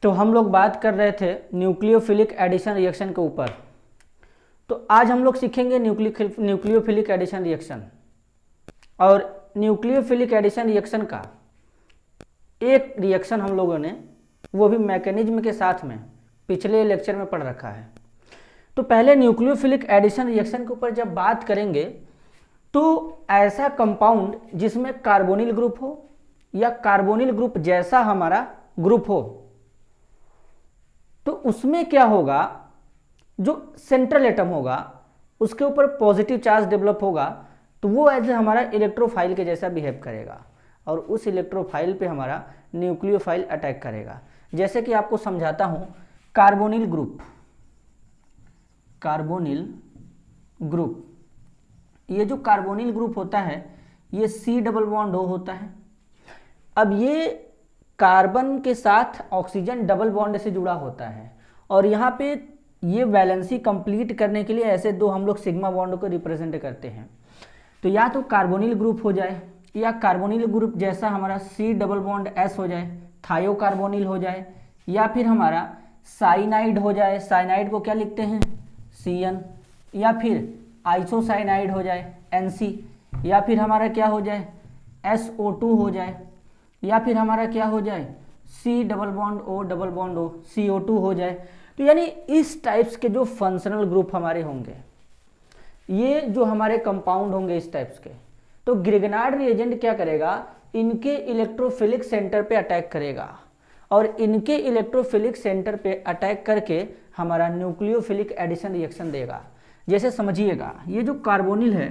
तो हम लोग बात कर रहे थे न्यूक्लियोफिलिक एडिशन रिएक्शन के ऊपर। तो आज हम लोग सीखेंगे न्यूक्लियोफिलिक एडिशन रिएक्शन। और न्यूक्लियोफिलिक एडिशन रिएक्शन का एक रिएक्शन हम लोगों ने वो भी मैकेनिज्म के साथ में पिछले लेक्चर में पढ़ रखा है। तो पहले न्यूक्लियोफिलिक एडिशन रिएक्शन के ऊपर जब बात करेंगे तो ऐसा कंपाउंड जिसमें कार्बोनिल ग्रुप हो या कार्बोनिल ग्रुप जैसा हमारा ग्रुप हो, तो उसमें क्या होगा, जो सेंट्रल एटम होगा उसके ऊपर पॉजिटिव चार्ज डेवलप होगा, तो वो एज हमारा इलेक्ट्रोफाइल के जैसा बिहेव करेगा और उस इलेक्ट्रोफाइल पे हमारा न्यूक्लियोफाइल अटैक करेगा। जैसे कि आपको समझाता हूं, कार्बोनिल ग्रुप, ये जो कार्बोनिल ग्रुप होता है ये C डबल बॉन्ड O होता है। अब ये कार्बन के साथ ऑक्सीजन डबल बॉन्ड से जुड़ा होता है और यहाँ पे ये वैलेंसी कंप्लीट करने के लिए ऐसे दो हम लोग सिग्मा बॉन्ड को रिप्रेजेंट करते हैं। तो या तो कार्बोनिल ग्रुप हो जाए या कार्बोनिल ग्रुप जैसा हमारा C डबल बॉन्ड S हो जाए, थायो कार्बोनिल हो जाए, या फिर हमारा साइनाइड हो जाए, साइनाइड को क्या लिखते हैं CN, या फिर आइसोसाइनाइड हो जाए NC, या फिर हमारा क्या हो जाए SO2 हो जाए, या फिर हमारा क्या हो जाए C double bond O CO2 हो जाए। तो यानी इस टाइप्स के जो फंक्शनल ग्रुप हमारे होंगे, ये जो हमारे कंपाउंड होंगे इस टाइप्स के, तो ग्रिगनार्ड रिएजेंट क्या करेगा, इनके इलेक्ट्रोफिलिक सेंटर पे अटैक करेगा और इनके इलेक्ट्रोफिलिक सेंटर पे अटैक करके हमारा न्यूक्लियोफिलिक एडिशन रिएक्शन देगा। जैसे समझिएगा, ये जो कार्बोनिल है,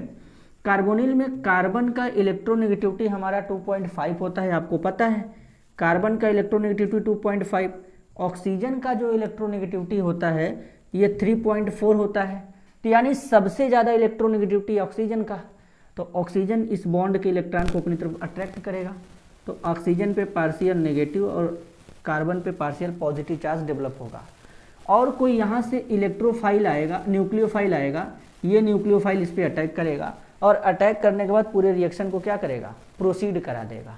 कार्बोनिल में कार्बन का इलेक्ट्रोनेगेटिविटी हमारा 2.5 होता है, आपको पता है कार्बन का इलेक्ट्रोनेगेटिविटी 2.5, ऑक्सीजन का जो इलेक्ट्रोनेगेटिविटी होता है ये 3.4 होता है। तो यानी सबसे ज़्यादा इलेक्ट्रोनेगेटिविटी ऑक्सीजन का, तो ऑक्सीजन इस बॉन्ड के इलेक्ट्रॉन को अपनी तरफ अट्रैक्ट करेगा, तो ऑक्सीजन पे पार्शियल नेगेटिव और कार्बन पे पार्शियल पॉजिटिव चार्ज डेवलप होगा। और कोई यहाँ से इलेक्ट्रोफाइल आएगा, न्यूक्लियोफाइल आएगा, ये न्यूक्लियोफाइल इस पर अटैक करेगा और अटैक करने के बाद पूरे रिएक्शन को क्या करेगा, प्रोसीड करा देगा।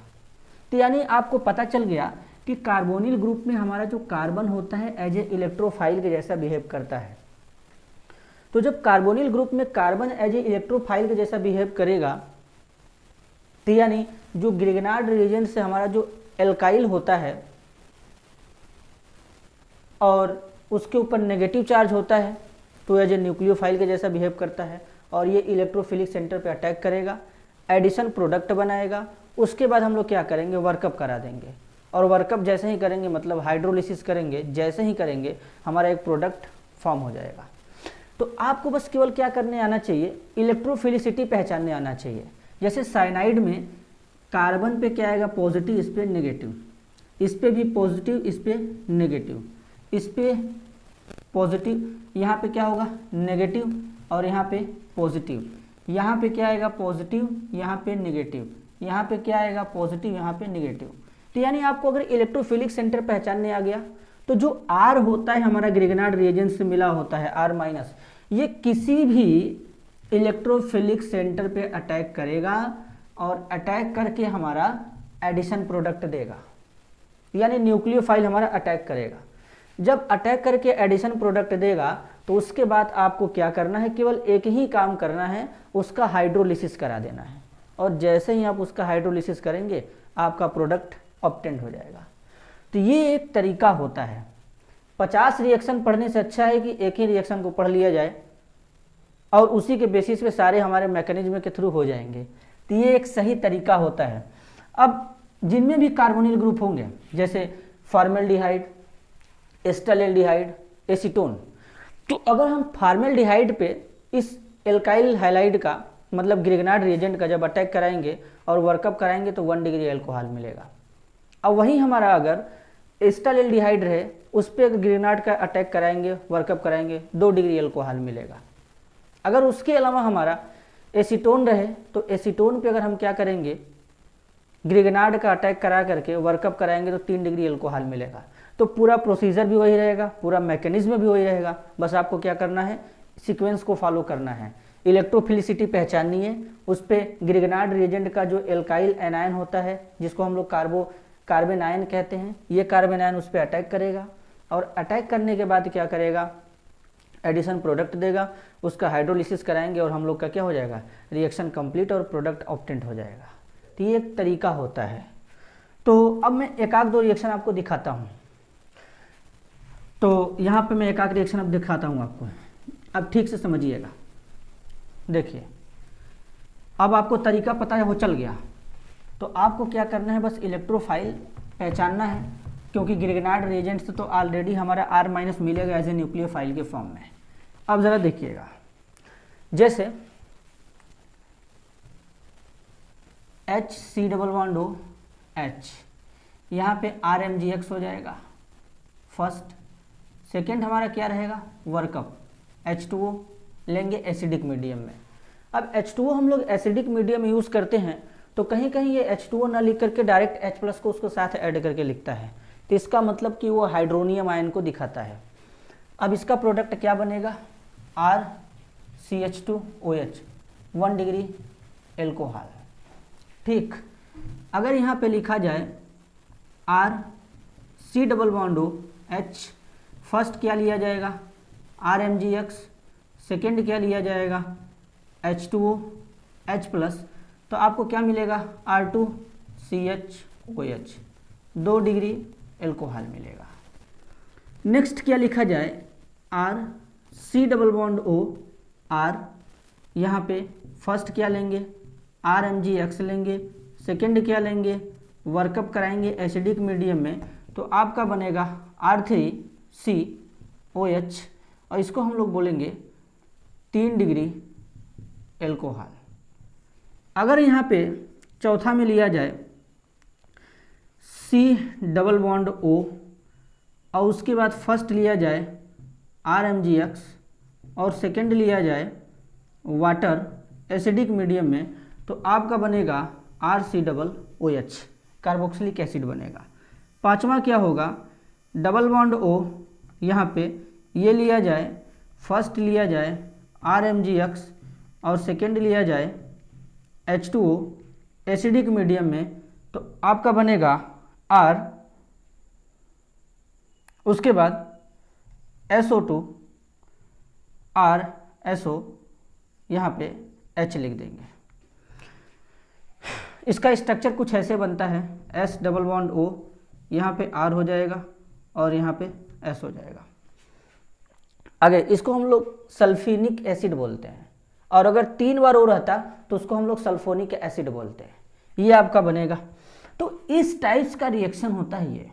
तो यानी आपको पता चल गया कि कार्बोनिल ग्रुप में हमारा जो कार्बन होता है एज ए इलेक्ट्रोफाइल के जैसा बिहेव करता है। तो जब कार्बोनिल ग्रुप में कार्बन एज ए इलेक्ट्रोफाइल के जैसा बिहेव करेगा, तो यानी जो ग्रिगनार्ड रिएजेंट से हमारा जो एल्काइल होता है और उसके ऊपर नेगेटिव चार्ज होता है, तो एज ए न्यूक्लियोफाइल के जैसा बिहेव करता है और ये इलेक्ट्रोफिलिक सेंटर पे अटैक करेगा, एडिशन प्रोडक्ट बनाएगा। उसके बाद हम लोग क्या करेंगे, वर्कअप करा देंगे और वर्कअप जैसे ही करेंगे मतलब हाइड्रोलिसिस करेंगे, जैसे ही करेंगे हमारा एक प्रोडक्ट फॉर्म हो जाएगा। तो आपको बस केवल क्या करने आना चाहिए, इलेक्ट्रोफिलिसिटी पहचानने आना चाहिए। जैसे साइनाइड में कार्बन पे क्या आएगा, पॉजिटिव, इस पर नेगेटिव, इस पर भी पॉजिटिव, इस पर नेगेटिव, इस पर पॉजिटिव, यहाँ पे क्या होगा नेगेटिव और यहाँ पे पॉजिटिव, यहाँ पे क्या आएगा पॉजिटिव, यहाँ पे नेगेटिव, यहाँ पे क्या आएगा पॉजिटिव, यहाँ पे नेगेटिव। तो यानी आपको अगर इलेक्ट्रोफिलिक सेंटर पहचानने आ गया, तो जो R होता है हमारा ग्रिगनार्ड रिएजेंट से मिला होता है R-, ये किसी भी इलेक्ट्रोफिलिक सेंटर पे अटैक करेगा और अटैक करके हमारा एडिशन प्रोडक्ट देगा, यानी न्यूक्लियोफाइल हमारा अटैक करेगा। जब अटैक करके एडिशन प्रोडक्ट देगा तो उसके बाद आपको क्या करना है, केवल एक ही काम करना है, उसका हाइड्रोलिसिस करा देना है और जैसे ही आप उसका हाइड्रोलिसिस करेंगे आपका प्रोडक्ट ऑब्टेंड हो जाएगा। तो ये एक तरीका होता है। 50 रिएक्शन पढ़ने से अच्छा है कि एक ही रिएक्शन को पढ़ लिया जाए और उसी के बेसिस पे सारे हमारे मैकेनिज्म के थ्रू हो जाएंगे। तो ये एक सही तरीका होता है। अब जिनमें भी कार्बोनिल ग्रुप होंगे, जैसे फॉर्मेल्डिहाइड, एस्टाल्डिहाइड, एसीटोन, तो अगर हम फॉर्मेल्डिहाइड पे इस एल्काइल हैलाइड का मतलब ग्रिगनार्ड रिएजेंट का जब अटैक कराएंगे और वर्कअप कराएंगे तो 1 डिग्री अल्कोहल मिलेगा। अब वहीं हमारा अगर एस्टाल्डिहाइड रहे, उस पर ग्रिगनार्ड का अटैक कराएंगे, वर्कअप कराएंगे, 2 डिग्री अल्कोहल मिलेगा। अगर उसके अलावा हमारा एसीटोन रहे तो एसीटोन पे अगर हम क्या करेंगे, ग्रिगनार्ड का अटैक करा करके वर्कअप कराएंगे तो 3 डिग्री अल्कोहल मिलेगा। तो पूरा प्रोसीजर भी वही रहेगा, पूरा मैकेनिज्म भी वही रहेगा, बस आपको क्या करना है, सीक्वेंस को फॉलो करना है। इलेक्ट्रोफिलिसिटी पहचाननी है, उस पर ग्रिगनार्ड रिएजेंट का जो एल्काइल एनायन होता है जिसको हम लोग कार्बो कार्बन आयन कहते हैं। ये कार्बन आयन उस पर अटैक करेगा और अटैक करने के बाद क्या करेगा, एडिशन प्रोडक्ट देगा, उसका हाइड्रोलिसिस कराएंगे और हम लोग का क्या हो जाएगा, रिएक्शन कंप्लीट और प्रोडक्ट ऑब्टेंड हो जाएगा। तो ये एक तरीका होता है। तो अब मैं एक आध दो रिएक्शन आपको दिखाता हूँ। तो यहाँ पे मैं एक आध रिएक्शन अब दिखाता हूँ आपको, अब ठीक से समझिएगा। देखिए अब आपको तरीका पता है, वो चल गया। तो आपको क्या करना है, बस इलेक्ट्रोफाइल पहचानना है, क्योंकि ग्रिग्नार्ड रिएजेंट से तो ऑलरेडी हमारा R- मिलेगा एज ए न्यूक्लियोफाइल के फॉर्म में। अब ज़रा देखिएगा, जैसे HC++OH, यहाँ पे RMgX हो जाएगा फर्स्ट। सेकेंड हमारा क्या रहेगा, वर्कअप, H2O लेंगे एसिडिक मीडियम में। अब H2O हम लोग एसिडिक मीडियम यूज़ करते हैं, तो कहीं कहीं ये H2O ना लिख करके डायरेक्ट H+ को उसको साथ ऐड करके लिखता है, तो इसका मतलब कि वो हाइड्रोनियम आयन को दिखाता है। अब इसका प्रोडक्ट क्या बनेगा, RCH2OH, 1 डिग्री एल्कोहल। ठीक, अगर यहाँ पे लिखा जाए RC++OH, फर्स्ट क्या लिया जाएगा, RMgX, सेकेंड क्या लिया जाएगा, H2OH+, तो आपको क्या मिलेगा, R2CHOH, 2 डिग्री एल्कोहल मिलेगा। नेक्स्ट क्या लिखा जाए, RC++OR, यहाँ पे फर्स्ट क्या लेंगे, RMgX लेंगे, सेकेंड क्या लेंगे, वर्कअप कराएंगे एसिडिक मीडियम में, तो आपका बनेगा R3COH, और इसको हम लोग बोलेंगे 3 डिग्री एल्कोहल। अगर यहाँ पे चौथा में लिया जाए C++O और उसके बाद फर्स्ट लिया जाए RMgX और सेकेंड लिया जाए वाटर एसिडिक मीडियम में, तो आपका बनेगा RC+OH, कार्बोक्सिलिक एसिड बनेगा। पांचवा क्या होगा, O, यहाँ पे ये लिया जाए, फर्स्ट लिया जाए RMgX और सेकेंड लिया जाए H2O एसिडिक मीडियम में, तो आपका बनेगा R, उसके बाद SO2 RSO, यहाँ पे H लिख देंगे। इसका स्ट्रक्चर कुछ ऐसे बनता है, S++O, यहाँ पे R हो जाएगा और यहाँ पे S हो जाएगा। आगे इसको हम लोग सल्फिनिक एसिड बोलते हैं, और अगर 3 बार हो रहता तो उसको हम लोग सल्फोनिक एसिड बोलते हैं। ये आपका बनेगा। तो इस टाइप्स का रिएक्शन होता है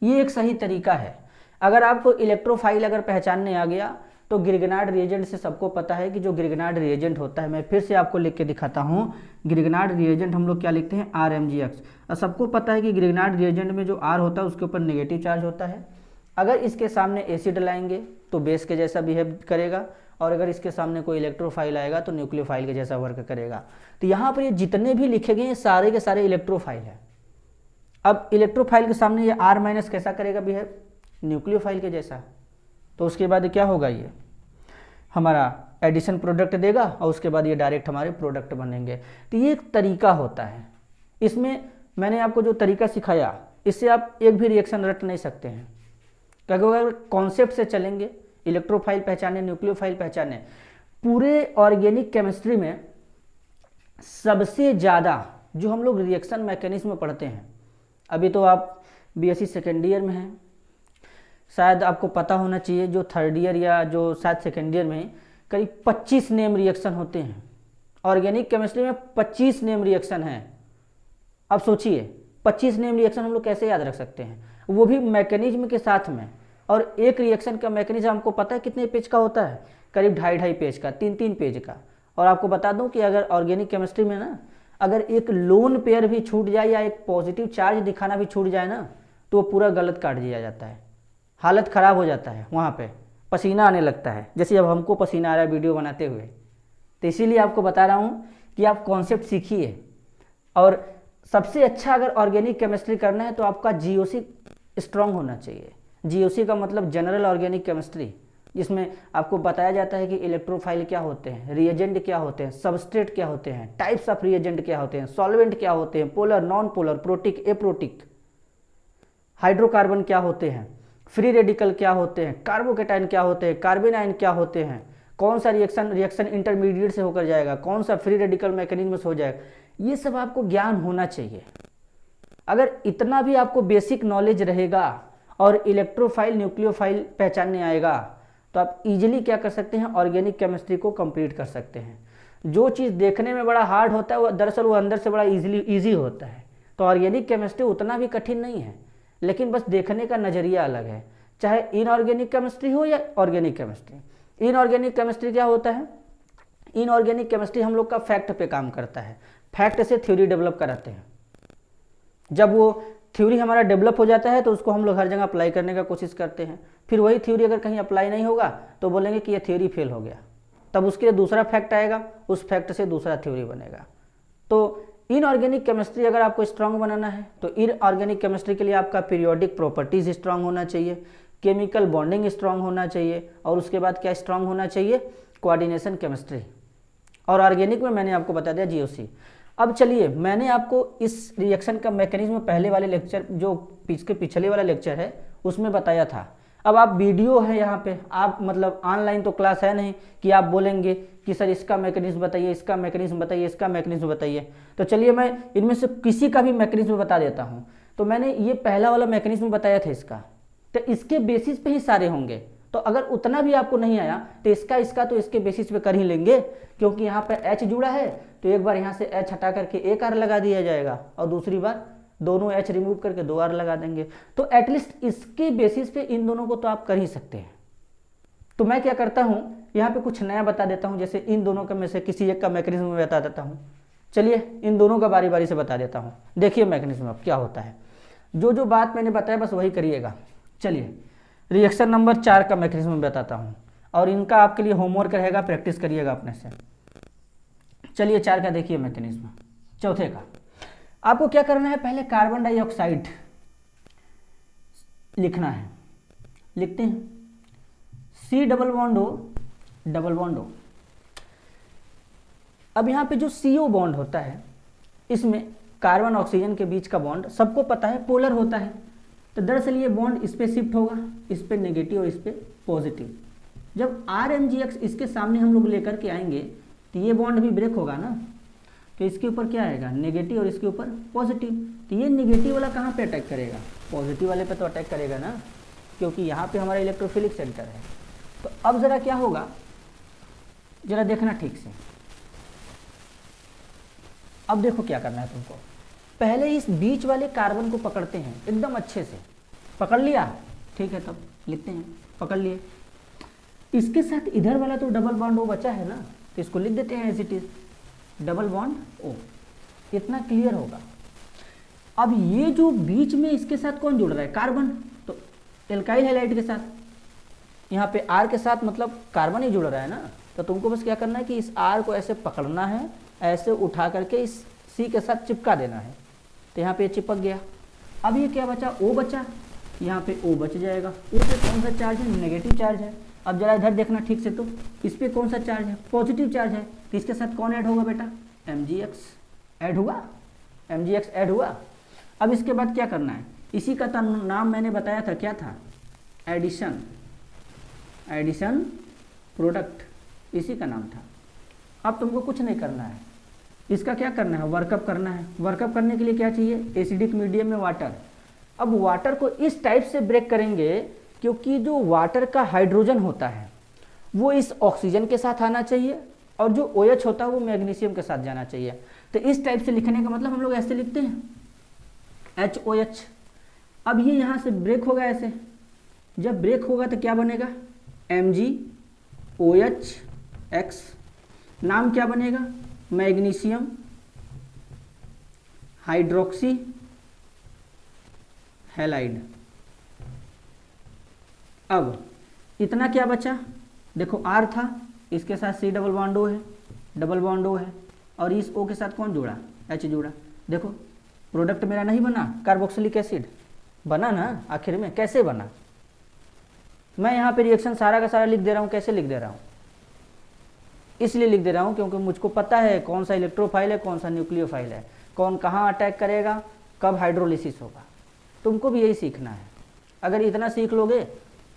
ये एक सही तरीका है। अगर आपको इलेक्ट्रोफाइल अगर पहचानने आ गया, तो ग्रिग्नार्ड रिएजेंट से सबको पता है कि जो ग्रिग्नार्ड रिएजेंट होता है, मैं फिर से आपको लिख के दिखाता हूँ, ग्रिग्नार्ड रिएजेंट हम लोग क्या लिखते हैं, RMgX। और सबको पता है कि ग्रिग्नार्ड रिएजेंट में जो R होता है उसके ऊपर नेगेटिव चार्ज होता है। अगर इसके सामने एसिड लाएंगे तो बेस के जैसा बिहेव करेगा, और अगर इसके सामने कोई इलेक्ट्रोफाइल आएगा तो न्यूक्लियोफाइल के जैसा वर्क करेगा। तो यहाँ पर ये जितने भी लिखे गए ये सारे के सारे इलेक्ट्रोफाइल है। अब इलेक्ट्रोफाइल के सामने ये R- कैसा करेगा बिहेव, न्यूक्लियोफाइल के जैसा। तो उसके बाद क्या होगा, ये हमारा एडिशन प्रोडक्ट देगा और उसके बाद ये डायरेक्ट हमारे प्रोडक्ट बनेंगे। तो ये एक तरीका होता है। इसमें मैंने आपको जो तरीका सिखाया, इससे आप एक भी रिएक्शन रट नहीं सकते हैं, क्योंकि अगर कॉन्सेप्ट से चलेंगे, इलेक्ट्रोफाइल पहचाने, न्यूक्लियोफाइल पहचाने, पूरे ऑर्गेनिक केमिस्ट्री में सबसे ज़्यादा जो हम लोग रिएक्शन मैकेनिज्म में पढ़ते हैं, अभी तो आप BSc सेकेंड ईयर में हैं, शायद आपको पता होना चाहिए, जो थर्ड ईयर या जो शायद सेकेंड ईयर में करीब 25 नेम रिएक्शन होते हैं। ऑर्गेनिक केमिस्ट्री में 25 नेम रिएक्शन हैं। अब सोचिए 25 नेम रिएक्शन हम लोग कैसे याद रख सकते हैं, वो भी मैकेनिज्म के साथ में। और एक रिएक्शन का मैकेनिज्म हमको पता है कितने पेज का होता है, करीब 2.5 पेज का, 3 पेज का। और आपको बता दूं कि अगर ऑर्गेनिक केमिस्ट्री में ना, अगर एक लोन पेयर भी छूट जाए या एक पॉजिटिव चार्ज दिखाना भी छूट जाए ना, तो वो पूरा गलत काट दिया जाता है, हालत ख़राब हो जाता है, वहाँ पे पसीना आने लगता है, जैसे अब हमको पसीना आ रहा है वीडियो बनाते हुए। तो इसीलिए आपको बता रहा हूँ कि आप कॉन्सेप्ट सीखिए। और सबसे अच्छा अगर ऑर्गेनिक केमिस्ट्री करना है तो आपका GOC स्ट्रांग होना चाहिए। GOC का मतलब जनरल ऑर्गेनिक केमिस्ट्री, जिसमें आपको बताया जाता है कि इलेक्ट्रोफाइल क्या होते हैं, रिएजेंट क्या होते हैं, सबस्ट्रेट क्या होते हैं, टाइप्स ऑफ रिएजेंट क्या होते हैं, सॉल्वेंट क्या होते हैं, polar, non polar, protic, aprotic, hydrocarbon क्या होते हैं, फ्री रेडिकल क्या होते हैं, कार्बोकेटाइन क्या होते हैं, कार्बेनाइन क्या होते हैं, कौन सा रिएक्शन इंटरमीडिएट से होकर जाएगा, कौन सा फ्री रेडिकल मैकेनिज्म से हो जाएगा, ये सब आपको ज्ञान होना चाहिए। अगर इतना भी आपको बेसिक नॉलेज रहेगा और इलेक्ट्रोफाइल न्यूक्लियोफाइल पहचानने आएगा तो आप इजीली क्या कर सकते हैं, ऑर्गेनिक केमिस्ट्री को कंप्लीट कर सकते हैं। जो चीज़ देखने में बड़ा हार्ड होता है वो दरअसल वो अंदर से बड़ा ईजी होता है। तो ऑर्गेनिक केमिस्ट्री उतना भी कठिन नहीं है, लेकिन बस देखने का नज़रिया अलग है, चाहे इनऑर्गेनिक केमिस्ट्री हो या ऑर्गेनिक केमिस्ट्री। इनऑर्गेनिक केमिस्ट्री क्या होता है, इनऑर्गेनिक केमिस्ट्री हम लोग का फैक्ट पे काम करता है, फैक्ट से थ्योरी डेवलप कराते हैं। जब वो थ्योरी हमारा डेवलप हो जाता है तो उसको हम लोग हर जगह अप्लाई करने का कोशिश करते हैं। फिर वही थ्योरी अगर कहीं अप्लाई नहीं होगा तो बोलेंगे कि ये थ्योरी फेल हो गया, तब उसके लिए दूसरा फैक्ट आएगा, उस फैक्ट से दूसरा थ्योरी बनेगा। तो इनऑर्गेनिक केमिस्ट्री अगर आपको स्ट्रांग बनाना है तो इनऑर्गेनिक केमिस्ट्री के लिए आपका पीरियोडिक प्रॉपर्टीज स्ट्रांग होना चाहिए, केमिकल बॉन्डिंग स्ट्रांग होना चाहिए, और उसके बाद क्या स्ट्रांग होना चाहिए, कोऑर्डिनेशन केमिस्ट्री। और ऑर्गेनिक में मैंने आपको बता दिया जीओसी। अब चलिए, मैंने आपको इस रिएक्शन का मैकेनिज्म पहले वाले लेक्चर, जो पिछले वाला लेक्चर है उसमें बताया था। अब आप वीडियो है यहाँ पे, आप मतलब ऑनलाइन तो क्लास है नहीं कि आप बोलेंगे कि सर इसका मैकेनिज्म बताइए, इसका मैकेनिज्म बताइए, इसका मैकेनिज्म बताइए। तो चलिए मैं इनमें से किसी का भी मैकेनिज्म बता देता हूँ। तो मैंने ये पहला वाला मैकेनिज्म बताया था इसका, तो इसके बेसिस पे ही सारे होंगे। तो अगर उतना भी आपको नहीं आया तो इसका तो इसके बेसिस पे कर ही लेंगे, क्योंकि यहाँ पे H जुड़ा है तो एक बार यहाँ से H हटा करके एक R लगा दिया जाएगा और दूसरी बार दोनों H रिमूव करके 2 R लगा देंगे। तो एटलीस्ट इसके बेसिस पे इन दोनों को तो आप कर ही सकते हैं। तो मैं क्या करता हूँ, यहाँ पे कुछ नया बता देता हूँ, जैसे इन दोनों का में से किसी एक का मैकेनिज्म में बता देता हूँ। चलिए इन दोनों का बारी बारी से बता देता हूँ। देखिए मैकेनिज्म अब क्या होता है, जो बात मैंने बताया बस वही करिएगा। चलिए रिएक्शन नंबर 4 का मैकेनिज्म बताता हूँ, और इनका आपके लिए होमवर्क रहेगा, प्रैक्टिस करिएगा अपने से। चलिए 4 का देखिए मैकेनिज्म। चौथे का आपको क्या करना है, पहले कार्बन डाइऑक्साइड लिखना है। लिखते हैं C डबल बॉन्ड O। अब यहाँ पे जो CO बॉन्ड होता है इसमें कार्बन ऑक्सीजन के बीच का बॉन्ड सबको पता है पोलर होता है। तो दरअसल ये बॉन्ड इस पे शिफ्ट होगा, इस पे नेगेटिव और इस पे पॉजिटिव। जब RMGX इसके सामने हम लोग लेकर के आएंगे तो ये बॉन्ड भी ब्रेक होगा ना, तो इसके ऊपर क्या आएगा, नेगेटिव, और इसके ऊपर पॉजिटिव। तो ये नेगेटिव वाला कहाँ पे अटैक करेगा, पॉजिटिव वाले पे तो अटैक करेगा ना, क्योंकि यहाँ पे हमारा इलेक्ट्रोफिलिक सेंटर है। तो अब ज़रा क्या होगा, ज़रा देखना ठीक से। अब देखो क्या करना है तुमको, पहले इस बीच वाले कार्बन को पकड़ते हैं एकदम अच्छे से। पकड़ लिया, ठीक है, तब लिखते हैं, पकड़ लिए। इसके साथ इधर वाला तो डबल बॉन्ड O बचा है ना, तो इसको लिख देते हैं as it is, double bond O। इतना क्लियर होगा। अब ये जो बीच में इसके साथ कौन जुड़ रहा है, कार्बन, तो एल्काइल हैलाइड के साथ, यहाँ पे R के साथ मतलब कार्बन ही जुड़ रहा है ना। तो तुमको बस क्या करना है कि इस R को ऐसे पकड़ना है, ऐसे उठा करके इस C के साथ चिपका देना है। तो यहाँ पे चिपक गया। अब ये क्या बचा, O बचा, यहाँ पे O बच जाएगा। O पे कौन सा चार्ज है, नेगेटिव चार्ज है। अब जरा इधर देखना ठीक से, तो इस पे कौन सा चार्ज है, पॉजिटिव चार्ज है। तो इसके साथ कौन ऐड होगा बेटा, MgX ऐड हुआ, MgX ऐड हुआ। अब इसके बाद क्या करना है, इसी का नाम मैंने बताया था, क्या था, एडिशन प्रोडक्ट, इसी का नाम था। अब तुमको कुछ नहीं करना है, इसका क्या करना है, वर्कअप करना है। वर्कअप करने के लिए क्या चाहिए, एसिडिक मीडियम में वाटर। अब वाटर को इस टाइप से ब्रेक करेंगे क्योंकि जो वाटर का हाइड्रोजन होता है वो इस ऑक्सीजन के साथ आना चाहिए, और जो OH होता है वो मैग्नीशियम के साथ जाना चाहिए। तो इस टाइप से लिखने का मतलब हम लोग ऐसे लिखते हैं HOH। अब ये यहाँ से ब्रेक होगा ऐसे, जब ब्रेक होगा तो क्या बनेगा, MgOH, नाम क्या बनेगा, मैग्नीशियम हाइड्रोक्सी हैलाइड। अब इतना क्या बचा, देखो R था, इसके साथ C डबल बॉन्ड O है, डबल बॉन्ड O है, और इस O के साथ कौन जुड़ा, H जुड़ा। देखो प्रोडक्ट मेरा नहीं बना, कार्बोक्सिलिक एसिड बना ना आखिर में, कैसे बना, मैं यहाँ पे रिएक्शन सारा का सारा लिख दे रहा हूँ। कैसे लिख दे रहा हूँ? इसलिए लिख दे रहा हूँ क्योंकि मुझको पता है कौन सा इलेक्ट्रोफाइल है, कौन सा न्यूक्लियोफाइल है, कौन कहाँ अटैक करेगा, कब हाइड्रोलिसिस होगा। तुमको भी यही सीखना है। अगर इतना सीख लोगे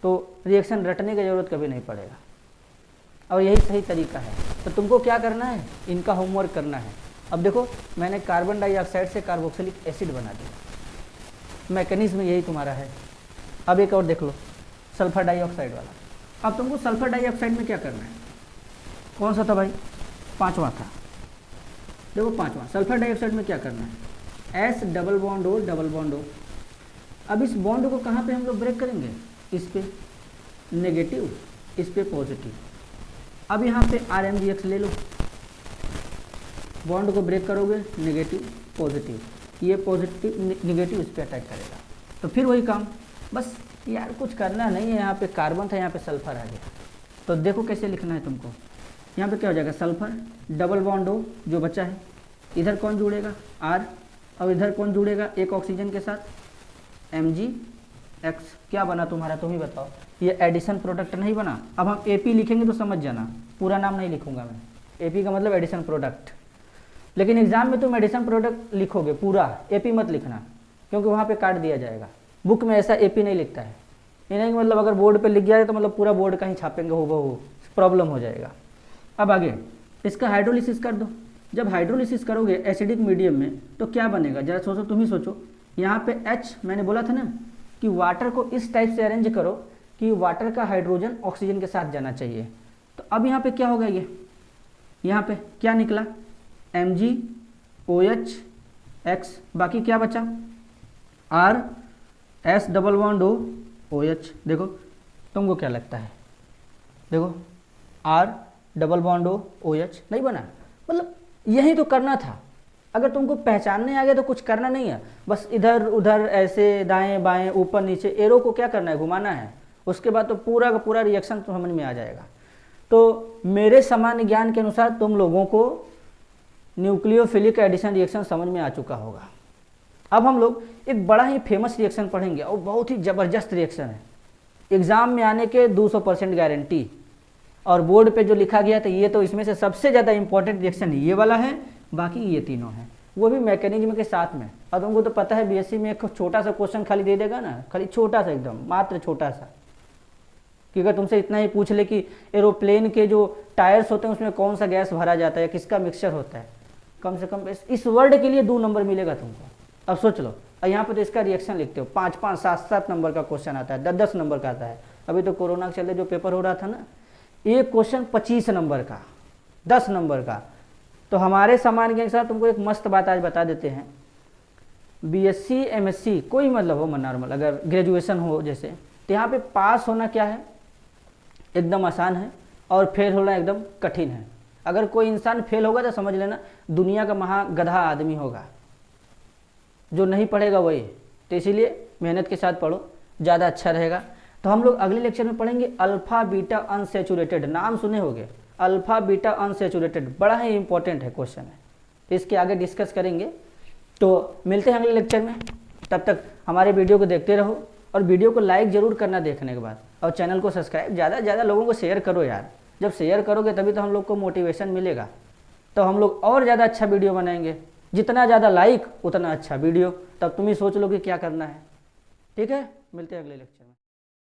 तो रिएक्शन रटने की ज़रूरत कभी नहीं पड़ेगा, और यही सही तरीका है। तो तुमको क्या करना है, इनका होमवर्क करना है। अब देखो, मैंने कार्बन डाइऑक्साइड से कार्बोक्सिलिक एसिड बना दिया, मैकेनिज्म यही तुम्हारा है। अब एक और देख लो, सल्फर डाइऑक्साइड वाला। अब तुमको सल्फर डाइऑक्साइड में क्या करना है? कौन सा था भाई? 5वां था। देखो 5वां सल्फर डाइऑक्साइड में क्या करना है? S double bond O double bond O। अब इस बॉन्ड को कहाँ पे हम लोग ब्रेक करेंगे? इस पे नेगेटिव, इस पे पॉजिटिव। अब यहाँ पे RMGX ले लो, बॉन्ड को ब्रेक करोगे, नेगेटिव पॉजिटिव, ये पॉजिटिव नेगेटिव इस पे अटैक करेगा। तो फिर वही काम, बस यार कुछ करना नहीं है। यहाँ पे कार्बन था, यहाँ पे सल्फर आ गया। तो देखो कैसे लिखना है तुमको। यहाँ पे क्या हो जाएगा? सल्फर डबल बॉन्ड O जो बचा है, इधर कौन जुड़ेगा? R, और इधर कौन जुड़ेगा एक ऑक्सीजन के साथ? MgX। क्या बना तुम्हारा, तुम ही बताओ। ये एडिशन प्रोडक्ट नहीं बना? अब हम AP लिखेंगे तो समझ जाना, पूरा नाम नहीं लिखूंगा मैं। AP का मतलब एडिशन प्रोडक्ट। लेकिन एग्जाम में तुम एडिशन प्रोडक्ट लिखोगे पूरा, AP मत लिखना, क्योंकि वहाँ पे काट दिया जाएगा। बुक में ऐसा AP नहीं लिखता है। ये नहीं मतलब अगर बोर्ड पे लिख गया है तो मतलब पूरा बोर्ड का ही छापेंगे हूबहू, प्रॉब्लम हो जाएगा। अब आगे इसका हाइड्रोलिसिस कर दो। जब हाइड्रोलिसिस करोगे एसिडिक मीडियम में तो क्या बनेगा? जरा सोचो, तुम ही सोचो। यहाँ पे H मैंने बोला था ना कि वाटर को इस टाइप से अरेंज करो कि वाटर का हाइड्रोजन ऑक्सीजन के साथ जाना चाहिए। तो अब यहाँ पे क्या होगा? ये यहाँ पे क्या निकला? MgOH X, बाकी क्या बचा? R S double bond O OH। देखो तुमको क्या लगता है? देखो R double bond O OH नहीं बना? मतलब यही तो करना था। अगर तुमको पहचानने आ गया तो कुछ करना नहीं है, बस इधर उधर ऐसे दाएं बाएं ऊपर नीचे एरो को क्या करना है? घुमाना है। उसके बाद तो पूरा का पूरा रिएक्शन तो समझ में आ जाएगा। तो मेरे सामान्य ज्ञान के अनुसार तुम लोगों को न्यूक्लियोफिलिक एडिशन रिएक्शन समझ में आ चुका होगा। अब हम लोग एक बड़ा ही फेमस रिएक्शन पढ़ेंगे और बहुत ही ज़बरदस्त रिएक्शन है, एग्ज़ाम में आने के 200% गारंटी। और बोर्ड पे जो लिखा गया था ये तो इसमें से सबसे ज़्यादा इंपॉर्टेंट रिएक्शन ये वाला है, बाकी ये तीनों हैं, वो भी मैकेनिज्म के साथ में। और तुमको तो पता है BSc में एक छोटा सा क्वेश्चन खाली दे देगा ना, खाली छोटा सा, एकदम मात्र छोटा सा, कि अगर तुमसे इतना ही पूछ ले कि एरोप्लेन के जो टायर्स होते हैं उसमें कौन सा गैस भरा जाता है, किसका मिक्सचर होता है, कम से कम इस वर्ड के लिए 2 नंबर मिलेगा तुमको। अब सोच लो, और यहाँ पे तो इसका रिएक्शन लिखते हो, 5-5, 7-7 नंबर का क्वेश्चन आता है, 10-10 नंबर का आता है। अभी तो कोरोना के चलते जो पेपर हो रहा था ना, एक क्वेश्चन 25 नंबर का, 10 नंबर का। तो हमारे सामान के साथ तुमको एक मस्त बात आज बता देते हैं। BSc MSc कोई मतलब हो नॉर्मल, अगर ग्रेजुएशन हो जैसे, तो यहाँ पे पास होना क्या है? एकदम आसान है, और फेल होना एकदम कठिन है। अगर कोई इंसान फेल होगा तो समझ लेना दुनिया का महागधा आदमी होगा, जो नहीं पढ़ेगा वही। तो इसीलिए मेहनत के साथ पढ़ो, ज़्यादा अच्छा रहेगा। तो हम लोग अगले लेक्चर में पढ़ेंगे अल्फ़ा बीटा अनसैचुरेटेड। नाम सुने होंगे, अल्फ़ा बीटा अनसैचुरेटेड, बड़ा ही इंपॉर्टेंट है क्वेश्चन है। तो इसके आगे डिस्कस करेंगे। तो मिलते हैं अगले लेक्चर में, तब तक हमारे वीडियो को देखते रहो, और वीडियो को लाइक ज़रूर करना देखने के बाद, और चैनल को सब्सक्राइब, ज़्यादा से ज़्यादा लोगों को शेयर करो यार। जब शेयर करोगे तभी तो हम लोग को मोटिवेशन मिलेगा, तो हम लोग और ज़्यादा अच्छा वीडियो बनाएंगे। जितना ज़्यादा लाइक उतना अच्छा वीडियो। तब तुम ही सोच लो कि क्या करना है। ठीक है, मिलते हैं अगले लेक्चर।